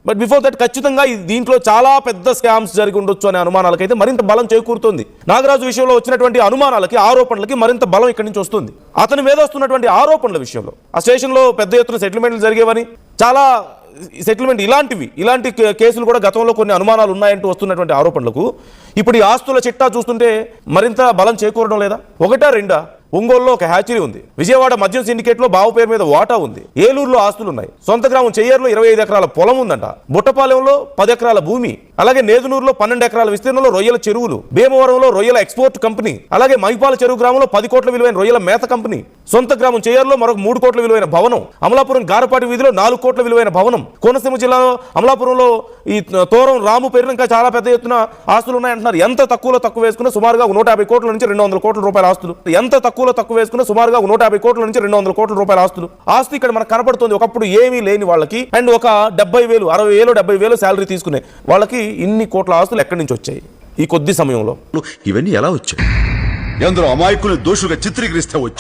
But before that ఖచ్చితంగా దీంట్లో చాలా పెద్ద స్కామ్స్ జరిగి ఉండొచ్చు అనే అనుమానాలకైతే మరింత బలం చేకూరుతుంది. నాగరాజు విషయంలో వచ్చినటువంటి అనుమానాలకి, ఆరోపణలకి మరింత బలం ఇక్కడి నుంచి వస్తుంది. అతని మీద వస్తున్నటువంటి ఆరోపణల విషయంలో ఆ స్టేషన్లో పెద్ద ఎత్తున సెటిల్మెంట్లు జరిగేవని, చాలా సెటిల్మెంట్ ఇలాంటి కేసులు కూడా గతంలో కొన్ని అనుమానాలు ఉన్నాయంటూ వస్తున్నటువంటి ఆరోపణలకు ఇప్పుడు ఈ ఆస్తుల చిట్టా చూస్తుంటే మరింత బలం చేకూరడం లేదా? ఒకటా రెండా? ఒంగోలులో ఒక హ్యాచరీ ఉంది, విజయవాడ మద్యం సిండికేట్ లో బావు పేరు మీద వాటా ఉంది, ఏలూరులో ఆస్తులు ఉన్నాయి, సొంత గ్రామం చెయ్యర్లో 25 ఎకరాల పొలం ఉందంట, బుట్టపాలెంలో 10 ఎకరాల భూమి, అలాగే నేదునూరులో 12 ఎకరాల విస్తీర్ణంలో రొయ్యల చెరువులు, భీమవరంలో రొయ్యల ఎక్స్పోర్ట్ కంపెనీ, అలాగే మైపాల చెరువు గ్రామంలో 10 కోట్ల విలువైన రొయ్యల మేత కంపెనీ, సొంత గ్రామం చెయ్యర్లో మరొక 3 కోట్ల విలువైన భవనం, అమలాపురం గారపాటి వీధిలో 4 కోట్ల విలువైన భవనం, కోనసీమ జిల్లాలో అమలాపురంలో ఈ తోరం రాము పేరున ఇంకా చాలా పెద్ద ఎత్తున ఆస్తులు ఉన్నాయంటున్నారు. ఎంత తక్కువ వేసుకున్న సుమారుగా 150 కోట్ల నుంచి 200 కోట్ల రూపాయల ఆస్తులు, ఎంత తక్కువ వేసుకున్న సుమారుగా 150 కోట్ల నుంచి 200 కోట్ల రూపాయల ఆస్తి ఇక్కడ మనకు కనపడుతుంది. ఒకప్పుడు ఏమీ లేని వాళ్ళకి అండ్ ఒక 70,000, 60,000, 70,000 శాలరీ తీసుకునే వాళ్ళకి ఇన్ని కోట్ల ఆస్తులు ఎక్కడి నుంచి వచ్చాయి ఈ కొద్ది సమయంలో? ఇవన్నీ ఎలా వచ్చాయి? ఎందరో అమాయకుల్ని దోషులుగా చిత్రీకరిస్తే వచ్చాయి.